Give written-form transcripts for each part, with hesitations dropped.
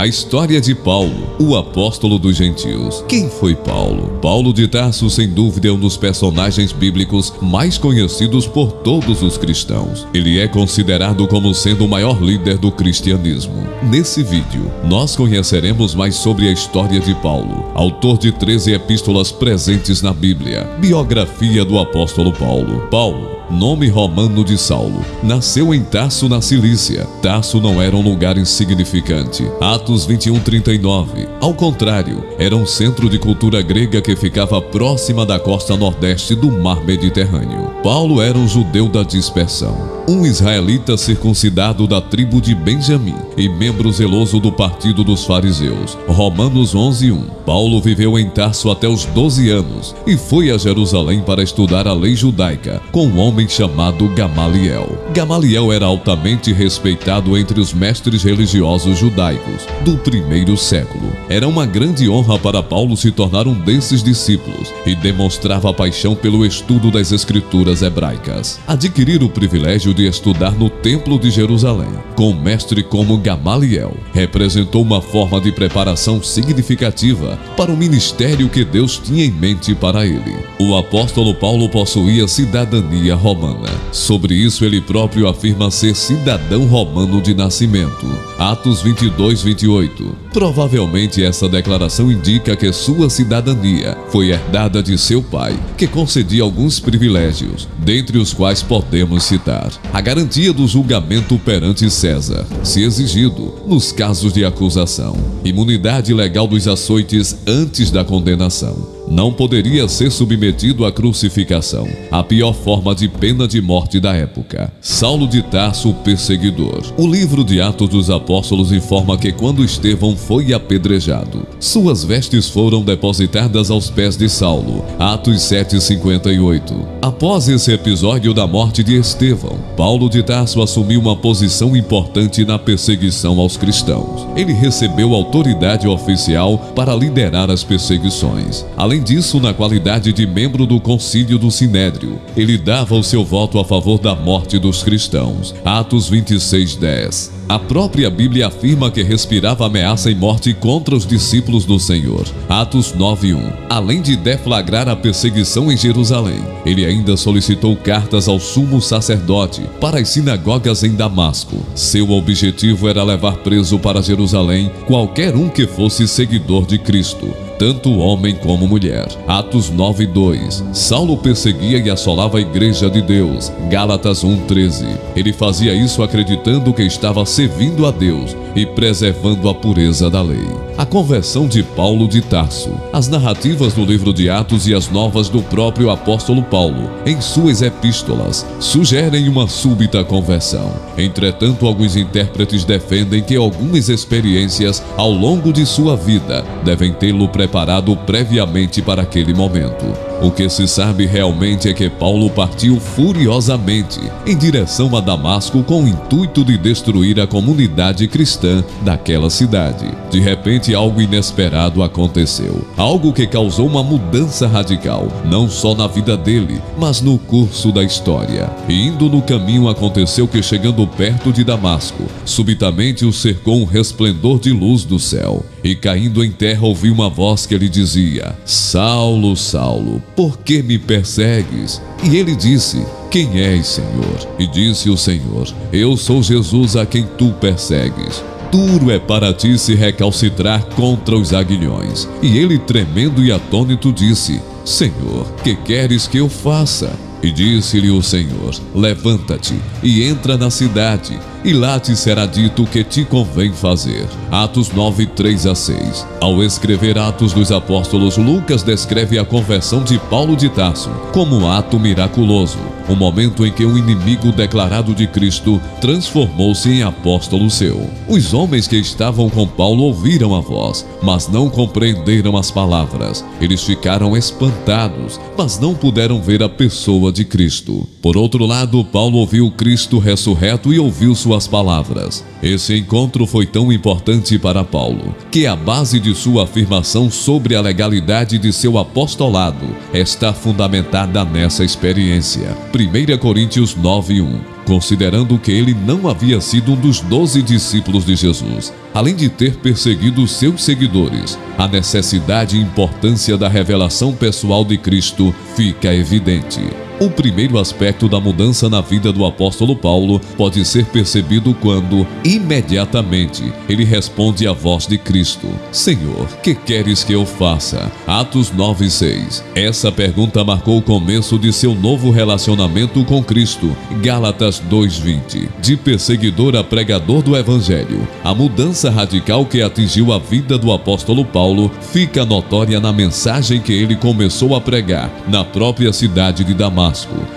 A história de Paulo, o apóstolo dos gentios. Quem foi Paulo? Paulo de Tarso, sem dúvida, é um dos personagens bíblicos mais conhecidos por todos os cristãos. Ele é considerado como sendo o maior líder do cristianismo. Nesse vídeo, nós conheceremos mais sobre a história de Paulo, autor de 13 epístolas presentes na Bíblia. Biografia do apóstolo Paulo. Paulo, nome romano de Saulo, nasceu em Tarso, na Cilícia. Tarso não era um lugar insignificante. Atos 21:39. Ao contrário, era um centro de cultura grega que ficava próxima da costa nordeste do Mar Mediterrâneo. Paulo era um judeu da dispersão, um israelita circuncidado da tribo de Benjamim e membro zeloso do partido dos fariseus. Romanos 11:1. Paulo viveu em Tarso até os 12 anos e foi a Jerusalém para estudar a lei judaica com um homem chamado Gamaliel. Gamaliel era altamente respeitado entre os mestres religiosos judaicos do primeiro século. Era uma grande honra para Paulo se tornar um desses discípulos e demonstrava paixão pelo estudo das escrituras hebraicas. Adquirir o privilégio de estudar no Templo de Jerusalém com um mestre como Gamaliel representou uma forma de preparação significativa para o ministério que Deus tinha em mente para ele. O apóstolo Paulo possuía cidadania romana. Sobre isso, ele próprio afirma ser cidadão romano de nascimento. Atos 22:28. Provavelmente essa declaração indica que sua cidadania foi herdada de seu pai, que concedia alguns privilégios, dentre os quais podemos citar a garantia do julgamento perante César, se exigido, nos casos de acusação, imunidade legal dos açoites antes da condenação. Não poderia ser submetido à crucificação, a pior forma de pena de morte da época. Saulo de Tarso, o perseguidor. O livro de Atos dos Apóstolos informa que quando Estevão foi apedrejado, suas vestes foram depositadas aos pés de Saulo. Atos 7:58. Após esse episódio da morte de Estevão, Paulo de Tarso assumiu uma posição importante na perseguição aos cristãos. Ele recebeu autoridade oficial para liderar as perseguições. Além disso, na qualidade de membro do Concílio do Sinédrio, ele dava o seu voto a favor da morte dos cristãos. Atos 26:10. A própria Bíblia afirma que respirava ameaça e morte contra os discípulos do Senhor. Atos 9:1. Além de deflagrar a perseguição em Jerusalém, ele ainda solicitou cartas ao sumo sacerdote para as sinagogas em Damasco. Seu objetivo era levar preso para Jerusalém qualquer um que fosse seguidor de Cristo, tanto homem como mulher. Atos 9:2. Saulo perseguia e assolava a igreja de Deus. Gálatas 1:13. Ele fazia isso acreditando que estava servindo a Deus e preservando a pureza da lei. A conversão de Paulo de Tarso. As narrativas do livro de Atos e as novas do próprio apóstolo Paulo, em suas epístolas, sugerem uma súbita conversão. Entretanto, alguns intérpretes defendem que algumas experiências ao longo de sua vida devem tê-lo preparado previamente para aquele momento. O que se sabe realmente é que Paulo partiu furiosamente em direção a Damasco com o intuito de destruir a comunidade cristã daquela cidade. De repente, algo inesperado aconteceu. Algo que causou uma mudança radical, não só na vida dele, mas no curso da história. E indo no caminho, aconteceu que, chegando perto de Damasco, subitamente o cercou um resplendor de luz do céu. E caindo em terra, ouviu uma voz que lhe dizia: Saulo, Saulo, por que me persegues? E ele disse: Quem és, Senhor? E disse o Senhor: Eu sou Jesus a quem tu persegues. Duro é para ti se recalcitrar contra os aguilhões. E ele, tremendo e atônito, disse: Senhor, que queres que eu faça? E disse-lhe o Senhor: Levanta-te e entra na cidade, e lá te será dito o que te convém fazer. Atos 9:3-6. Ao escrever Atos dos Apóstolos, Lucas descreve a conversão de Paulo de Tarso como um ato miraculoso, o momento em que um inimigo declarado de Cristo transformou-se em apóstolo seu. Os homens que estavam com Paulo ouviram a voz, mas não compreenderam as palavras. Eles ficaram espantados, mas não puderam ver a pessoa de Cristo. Por outro lado, Paulo ouviu Cristo ressurreto e ouviu suas palavras. Esse encontro foi tão importante para Paulo, que a base de sua afirmação sobre a legalidade de seu apostolado está fundamentada nessa experiência. 1 Coríntios 9:1. considerando que ele não havia sido um dos 12 discípulos de Jesus, além de ter perseguido seus seguidores. A necessidade e importância da revelação pessoal de Cristo fica evidente. O primeiro aspecto da mudança na vida do apóstolo Paulo pode ser percebido quando, imediatamente, ele responde à voz de Cristo: Senhor, que queres que eu faça? Atos 9:6. Essa pergunta marcou o começo de seu novo relacionamento com Cristo. Gálatas 2:20. De perseguidor a pregador do Evangelho, a mudança radical que atingiu a vida do apóstolo Paulo fica notória na mensagem que ele começou a pregar na própria cidade de Damasco.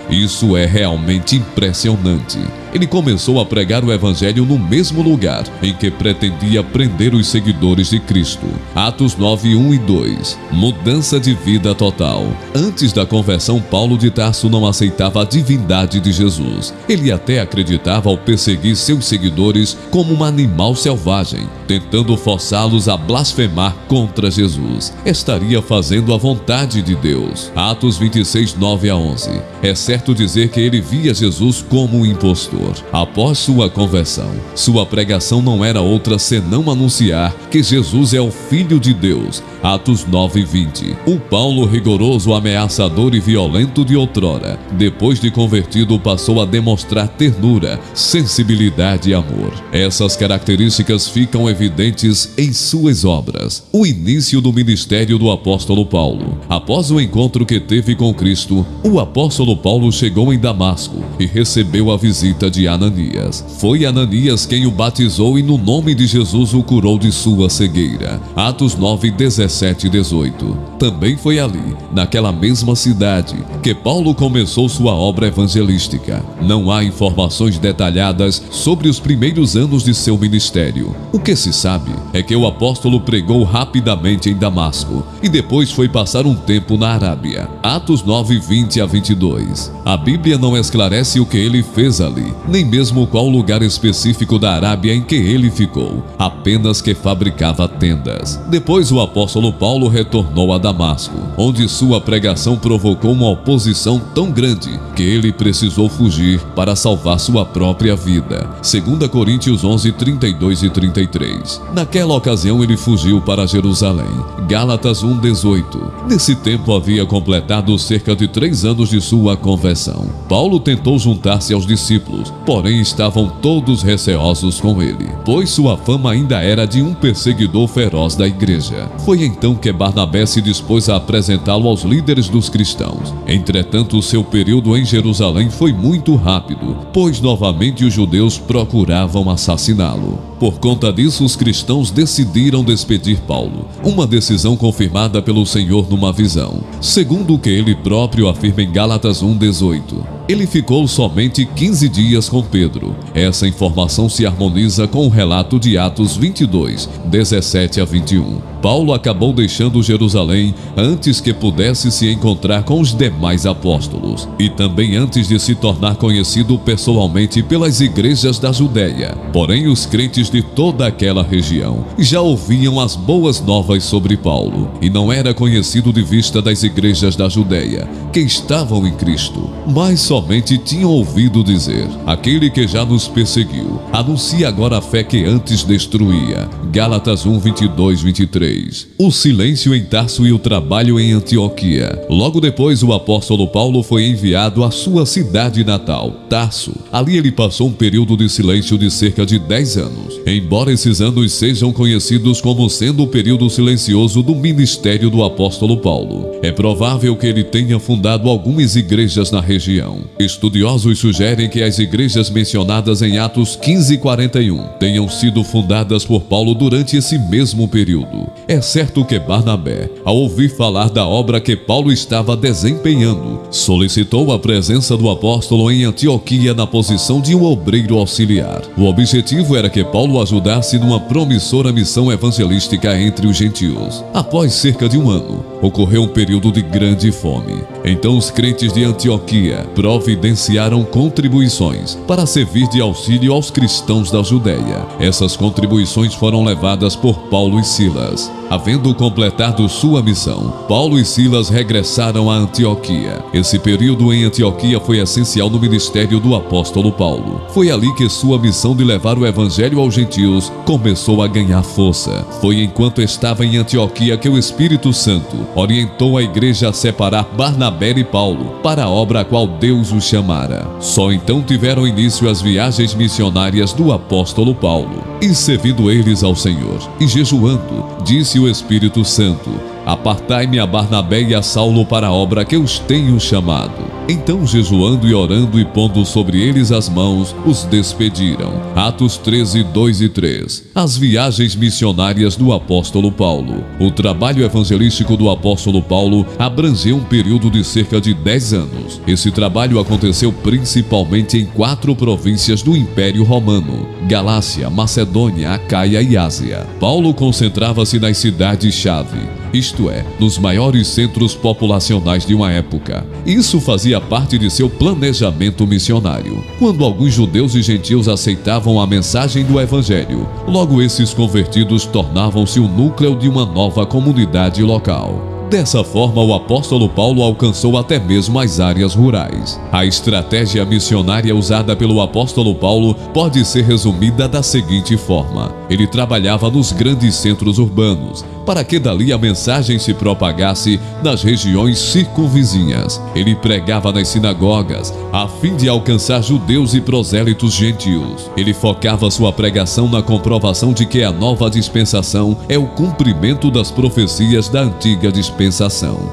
Isso é realmente impressionante. Ele começou a pregar o Evangelho no mesmo lugar em que pretendia prender os seguidores de Cristo. Atos 9:1 e 2. Mudança de vida total. Antes da conversão, Paulo de Tarso não aceitava a divindade de Jesus. Ele até acreditava ao perseguir seus seguidores como um animal selvagem, tentando forçá-los a blasfemar contra Jesus. Estaria fazendo a vontade de Deus. Atos 26, 9 a 11. É certo dizer que ele via Jesus como um impostor. Após sua conversão, sua pregação não era outra senão anunciar que Jesus é o Filho de Deus. Atos 9:20. O Paulo rigoroso, ameaçador e violento de outrora, depois de convertido, passou a demonstrar ternura, sensibilidade e amor. Essas características ficam evidentes em suas obras. O início do ministério do apóstolo Paulo. Após o encontro que teve com Cristo, o apóstolo Paulo chegou em Damasco e recebeu a visita de Ananias. Foi Ananias quem o batizou e no nome de Jesus o curou de sua cegueira. Atos 9:17 e 18. Também foi ali, naquela mesma cidade, que Paulo começou sua obra evangelística. Não há informações detalhadas sobre os primeiros anos de seu ministério. O que se sabe é que o apóstolo pregou rapidamente em Damasco e depois foi passar um tempo na Arábia. Atos 9:20 a 22. A Bíblia não esclarece o que ele fez ali, nem mesmo qual lugar específico da Arábia em que ele ficou, apenas que fabricava tendas. Depois o apóstolo Paulo retornou a Damasco, onde sua pregação provocou uma oposição tão grande que ele precisou fugir para salvar sua própria vida. 2 Coríntios 11, 32 e 33. Naquela ocasião ele fugiu para Jerusalém. Gálatas 1:18. Nesse tempo havia completado cerca de 3 anos de sua conversão. Paulo tentou juntar-se aos discípulos, porém estavam todos receosos com ele, pois sua fama ainda era de um perseguidor feroz da igreja. Foi então que Barnabé se dispôs a apresentá-lo aos líderes dos cristãos. Entretanto, seu período em Jerusalém foi muito rápido, pois novamente os judeus procuravam assassiná-lo. Por conta disso, os cristãos decidiram despedir Paulo, uma decisão confirmada pelo Senhor numa visão, segundo o que ele próprio afirma em Gálatas 1:18. Ele ficou somente 15 dias com Pedro. Essa informação se harmoniza com o relato de Atos 22, 17 a 21. Paulo acabou deixando Jerusalém antes que pudesse se encontrar com os demais apóstolos e também antes de se tornar conhecido pessoalmente pelas igrejas da Judéia. Porém, os crentes de toda aquela região já ouviam as boas novas sobre Paulo e não era conhecido de vista das igrejas da Judéia, que estavam em Cristo, mas somente tinham ouvido dizer: aquele que já nos perseguiu, anuncia agora a fé que antes destruía. Gálatas 1, 22, 23. O silêncio em Tarso e o trabalho em Antioquia. Logo depois, o apóstolo Paulo foi enviado à sua cidade natal, Tarso. Ali ele passou um período de silêncio de cerca de 10 anos. Embora esses anos sejam conhecidos como sendo o período silencioso do ministério do apóstolo Paulo, é provável que ele tenha fundado algumas igrejas na região. Estudiosos sugerem que as igrejas mencionadas em Atos 15 e 41 tenham sido fundadas por Paulo durante esse mesmo período. É certo que Barnabé, ao ouvir falar da obra que Paulo estava desempenhando, solicitou a presença do apóstolo em Antioquia na posição de um obreiro auxiliar. O objetivo era que Paulo ajudasse numa promissora missão evangelística entre os gentios. Após cerca de 1 ano, ocorreu um período de grande fome. Então os crentes de Antioquia providenciaram contribuições reais para servir de auxílio aos cristãos da Judéia. Essas contribuições foram levadas por Paulo e Silas. Havendo completado sua missão, Paulo e Silas regressaram a Antioquia. Esse período em Antioquia foi essencial no ministério do apóstolo Paulo. Foi ali que sua missão de levar o evangelho aos gentios começou a ganhar força. Foi enquanto estava em Antioquia que o Espírito Santo orientou a igreja a separar Barnabé e Paulo para a obra a qual Deus os chamara. Só então tiveram início as viagens missionárias do apóstolo Paulo. E servindo eles ao Senhor e jejuando, disse o Espírito Santo: apartai-me a Barnabé e a Saulo para a obra que os tenho chamado. Então, jejuando e orando e pondo sobre eles as mãos, os despediram. Atos 13, 2 e 3. As viagens missionárias do apóstolo Paulo. O trabalho evangelístico do apóstolo Paulo abrangeu um período de cerca de 10 anos. Esse trabalho aconteceu principalmente em 4 províncias do Império Romano: Galácia, Macedônia, Acaia e Ásia. Paulo concentrava-se nas cidades-chave, isto é, nos maiores centros populacionais de uma época. Isso fazia parte de seu planejamento missionário. Quando alguns judeus e gentios aceitavam a mensagem do evangelho, logo esses convertidos tornavam-se o núcleo de uma nova comunidade local. Dessa forma, o apóstolo Paulo alcançou até mesmo as áreas rurais. A estratégia missionária usada pelo apóstolo Paulo pode ser resumida da seguinte forma: ele trabalhava nos grandes centros urbanos, para que dali a mensagem se propagasse nas regiões circunvizinhas. Ele pregava nas sinagogas, a fim de alcançar judeus e prosélitos gentios. Ele focava sua pregação na comprovação de que a nova dispensação é o cumprimento das profecias da antiga dispensação.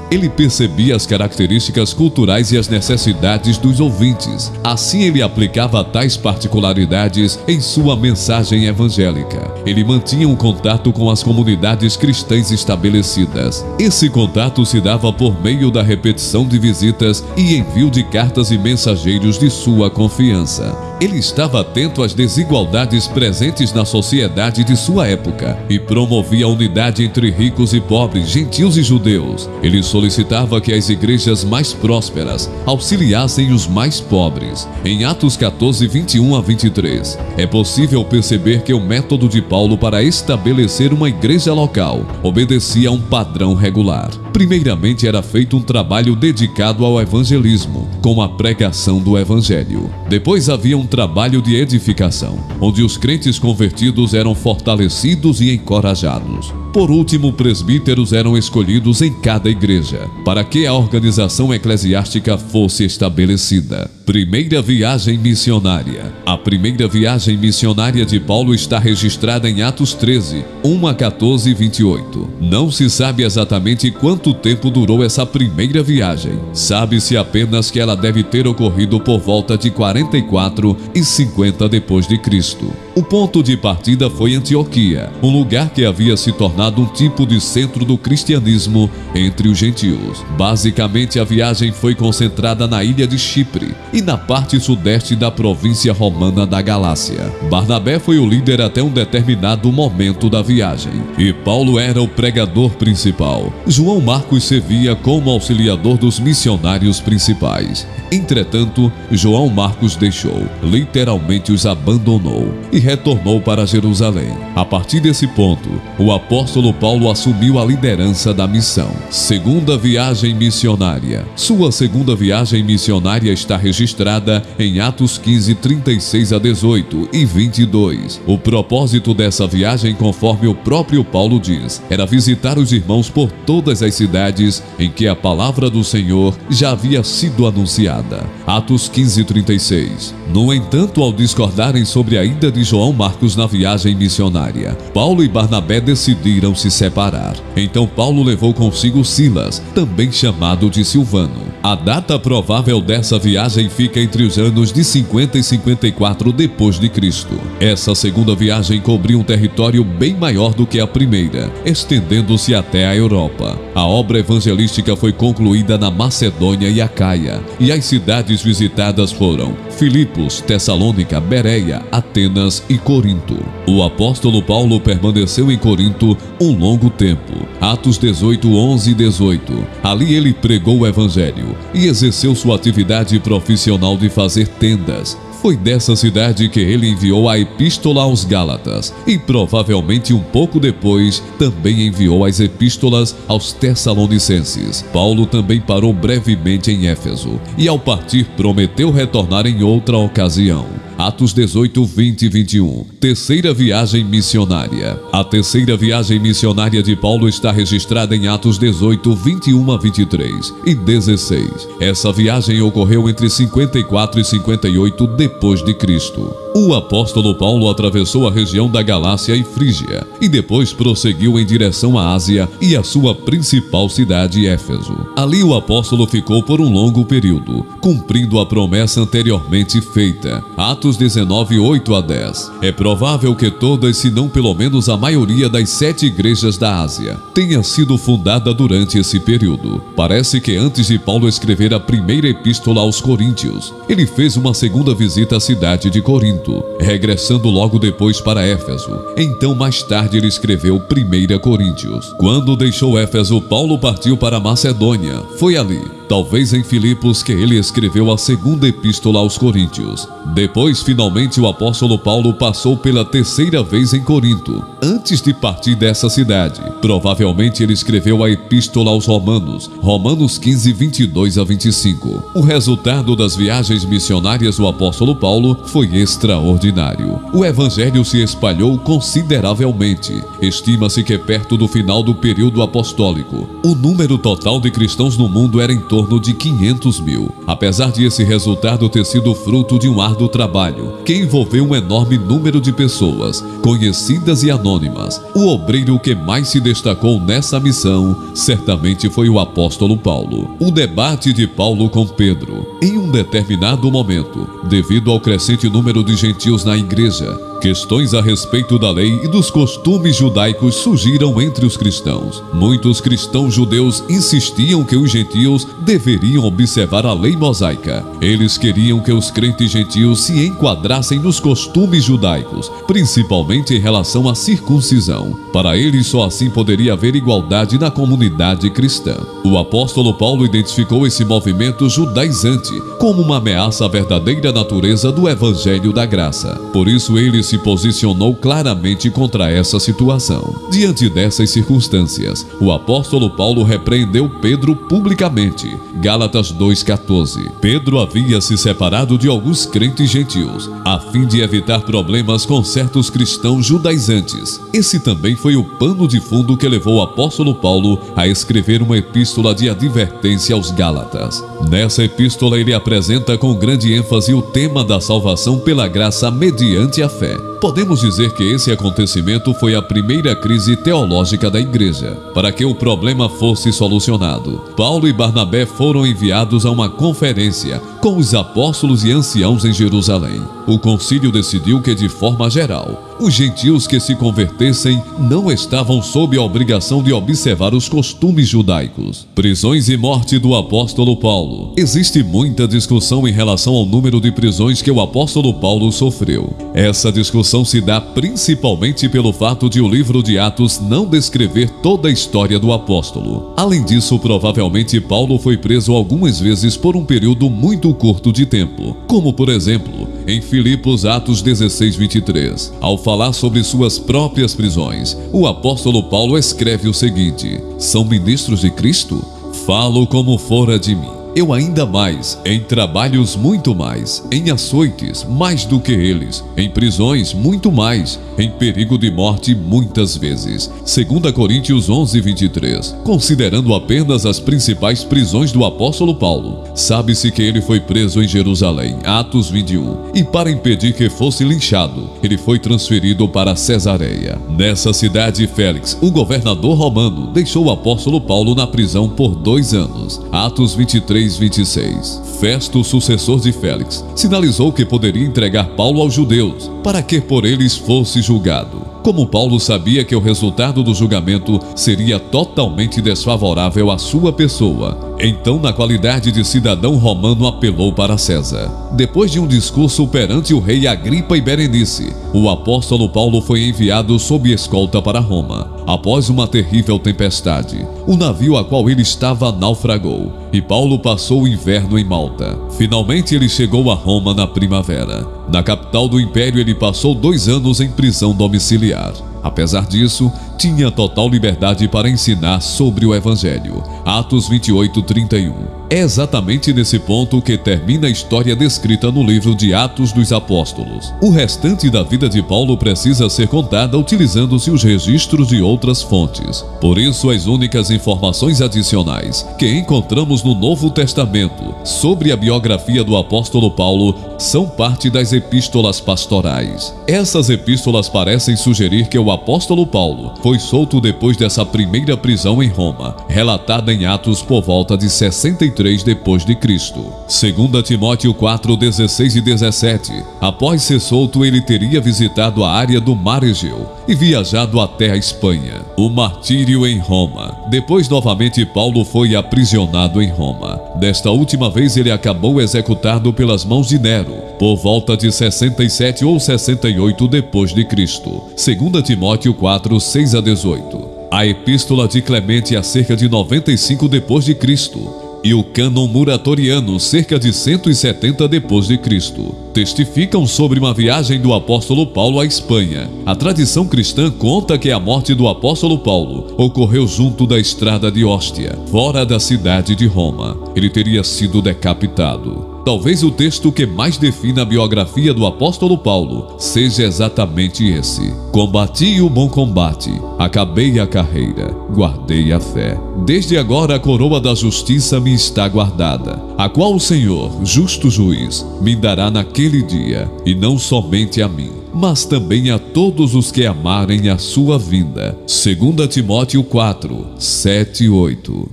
Ele percebia as características culturais e as necessidades dos ouvintes. Assim, ele aplicava tais particularidades em sua mensagem evangélica. Ele mantinha um contato com as comunidades cristãs estabelecidas. Esse contato se dava por meio da repetição de visitas e envio de cartas e mensageiros de sua confiança. Ele estava atento às desigualdades presentes na sociedade de sua época e promovia a unidade entre ricos e pobres, gentios e judeus. Ele solicitava que as igrejas mais prósperas auxiliassem os mais pobres. Em Atos 14, 21 a 23, é possível perceber que o método de Paulo para estabelecer uma igreja local obedecia a um padrão regular. Primeiramente, era feito um trabalho dedicado ao evangelismo, com a pregação do evangelho. Depois havia um trabalho de edificação, onde os crentes convertidos eram fortalecidos e encorajados. Por último, presbíteros eram escolhidos em cada igreja, para que a organização eclesiástica fosse estabelecida. Primeira viagem missionária. A primeira viagem missionária de Paulo está registrada em Atos 13, 1 a 14 e 28. Não se sabe exatamente quanto tempo durou essa primeira viagem. Sabe-se apenas que ela deve ter ocorrido por volta de 44 e 50 depois de Cristo. O ponto de partida foi Antioquia, um lugar que havia se tornado um tipo de centro do cristianismo entre os gentios. Basicamente, a viagem foi concentrada na ilha de Chipre e na parte sudeste da província romana da Galácia. Barnabé foi o líder até um determinado momento da viagem, e Paulo era o pregador principal. João Marcos servia como auxiliador dos missionários principais. Entretanto, João Marcos deixou, literalmente os abandonou, e retornou para Jerusalém. A partir desse ponto, o apóstolo Paulo assumiu a liderança da missão. Segunda viagem missionária. Sua segunda viagem missionária está registrada em Atos 15, 36 a 18 e 22. O propósito dessa viagem, conforme o próprio Paulo diz, era visitar os irmãos por todas as cidades em que a palavra do Senhor já havia sido anunciada. Atos 15, 36. No entanto, ao discordarem sobre a ida de João Marcos na viagem missionária, Paulo e Barnabé decidiram se separar. Então Paulo levou consigo Silas, também chamado de Silvano. A data provável dessa viagem fica entre os anos de 50 e 54 depois de Cristo. Essa segunda viagem cobriu um território bem maior do que a primeira, estendendo-se até a Europa. A obra evangelística foi concluída na Macedônia e Acaia, e as cidades visitadas foram Filipos, Tessalônica, Bereia, Atenas e Corinto. O apóstolo Paulo permaneceu em Corinto um longo tempo. Atos 18, 11 e 18. Ali ele pregou o evangelho e exerceu sua atividade profissional de fazer tendas, Foi dessa cidade que ele enviou a Epístola aos Gálatas e provavelmente um pouco depois também enviou as Epístolas aos Tessalonicenses. Paulo também parou brevemente em Éfeso e ao partir prometeu retornar em outra ocasião. Atos 18, 20 e 21. Terceira viagem missionária. A terceira viagem missionária de Paulo está registrada em Atos 18, 21 a 23 e 16. Essa viagem ocorreu entre 54 e 58 depois de Cristo. O apóstolo Paulo atravessou a região da Galácia e Frígia e depois prosseguiu em direção à Ásia e à sua principal cidade, Éfeso. Ali o apóstolo ficou por um longo período, cumprindo a promessa anteriormente feita. Atos 19, 8 a 10. É provável que todas, se não pelo menos a maioria das 7 igrejas da Ásia, tenha sido fundada durante esse período. Parece que antes de Paulo escrever a primeira epístola aos Coríntios, ele fez uma segunda visita à cidade de Corinto, regressando logo depois para Éfeso. Então, mais tarde, ele escreveu 1 Coríntios. Quando deixou Éfeso, Paulo partiu para Macedônia. Foi ali, talvez em Filipos, que ele escreveu a segunda epístola aos Coríntios. Depois, finalmente, o apóstolo Paulo passou pela terceira vez em Corinto. Antes de partir dessa cidade, provavelmente ele escreveu a epístola aos Romanos, Romanos 15, 22 a 25. O resultado das viagens missionárias do apóstolo Paulo foi extraordinário. O evangelho se espalhou consideravelmente. Estima-se que perto do final do período apostólico, o número total de cristãos no mundo era em torno de 500 mil. Apesar de esse resultado ter sido fruto de um árduo trabalho, que envolveu um enorme número de pessoas, conhecidas e anônimas, o obreiro que mais se destacou nessa missão certamente foi o apóstolo Paulo. O debate de Paulo com Pedro. Em um determinado momento, devido ao crescente número de gentios na igreja, questões a respeito da lei e dos costumes judaicos surgiram entre os cristãos. Muitos cristãos judeus insistiam que os gentios deveriam observar a lei mosaica. Eles queriam que os crentes gentios se enquadrassem nos costumes judaicos, principalmente em relação à circuncisão. Para eles, só assim poderia haver igualdade na comunidade cristã. O apóstolo Paulo identificou esse movimento judaizante como uma ameaça à verdadeira natureza do evangelho da graça. Por isso, ele se posicionou claramente contra essa situação. Diante dessas circunstâncias, o apóstolo Paulo repreendeu Pedro publicamente. Gálatas 2,14. Pedro havia se separado de alguns crentes gentios, a fim de evitar problemas com certos cristãos judaizantes. Esse também foi o pano de fundo que levou o apóstolo Paulo a escrever uma epístola de advertência aos Gálatas. Nessa epístola, ele apresenta com grande ênfase o tema da salvação pela graça mediante a fé. Podemos dizer que esse acontecimento foi a primeira crise teológica da igreja. Para que o problema fosse solucionado, Paulo e Barnabé foram enviados a uma conferência com os apóstolos e anciãos em Jerusalém. O concílio decidiu que, de forma geral, os gentios que se convertessem não estavam sob a obrigação de observar os costumes judaicos. Prisões e morte do apóstolo Paulo. Existe muita discussão em relação ao número de prisões que o apóstolo Paulo sofreu. Essa discussão se dá principalmente pelo fato de o livro de Atos não descrever toda a história do apóstolo. Além disso, provavelmente Paulo foi preso algumas vezes por um período muito curto de tempo, como por exemplo, em Filipos, Atos 16, 23. Ao falar sobre suas próprias prisões, o apóstolo Paulo escreve o seguinte: são ministros de Cristo? Falo como fora de mim. Eu ainda mais, em trabalhos muito mais, em açoites mais do que eles, em prisões muito mais, em perigo de morte muitas vezes. 2 Coríntios 11, 23. Considerando apenas as principais prisões do apóstolo Paulo, sabe-se que ele foi preso em Jerusalém, Atos 21, e para impedir que fosse linchado, ele foi transferido para Cesareia. Nessa cidade, Félix, o governador romano, deixou o apóstolo Paulo na prisão por 2 anos. Atos 23, 26. Festo, sucessor de Félix, sinalizou que poderia entregar Paulo aos judeus, para que por eles fosse julgado. Como Paulo sabia que o resultado do julgamento seria totalmente desfavorável à sua pessoa, Então, na qualidade de cidadão romano, apelou para César. Depois de um discurso perante o rei Agripa e Berenice, o apóstolo Paulo foi enviado sob escolta para Roma. Após uma terrível tempestade, o navio a qual ele estava naufragou, e Paulo passou o inverno em Malta. Finalmente ele chegou a Roma na primavera. Na capital do império ele passou 2 anos em prisão domiciliar. Apesar disso, tinha total liberdade para ensinar sobre o Evangelho. Atos 28:31. É exatamente nesse ponto que termina a história descrita no livro de Atos dos Apóstolos. O restante da vida de Paulo precisa ser contada utilizando-se os registros de outras fontes. Por isso, as únicas informações adicionais que encontramos no Novo Testamento sobre a biografia do apóstolo Paulo são parte das epístolas pastorais. Essas epístolas parecem sugerir que o apóstolo Paulo foi solto depois dessa primeira prisão em Roma, relatada em Atos por volta de 63 depois de Cristo. 2 Timóteo 4:16 e 17. Após ser solto, ele teria visitado a área do Mar Egeu e viajado até a Espanha. O martírio em Roma. Depois, novamente, Paulo foi aprisionado em Roma. Desta última vez, ele acabou executado pelas mãos de Nero, por volta de 67 ou 68 depois de Cristo. 2 Timóteo 4:6 a 18. A epístola de Clemente a cerca de 95 depois de Cristo. E o cânon muratoriano, cerca de 170 depois de Cristo, testificam sobre uma viagem do apóstolo Paulo à Espanha. A tradição cristã conta que a morte do apóstolo Paulo ocorreu junto da estrada de Óstia, fora da cidade de Roma. Ele teria sido decapitado. Talvez o texto que mais defina a biografia do apóstolo Paulo seja exatamente esse: combati o bom combate, acabei a carreira, guardei a fé. Desde agora a coroa da justiça me está guardada, a qual o Senhor, justo juiz, me dará naquele dia, e não somente a mim, mas também a todos os que amarem a sua vinda. 2 Timóteo 4:7 e 8.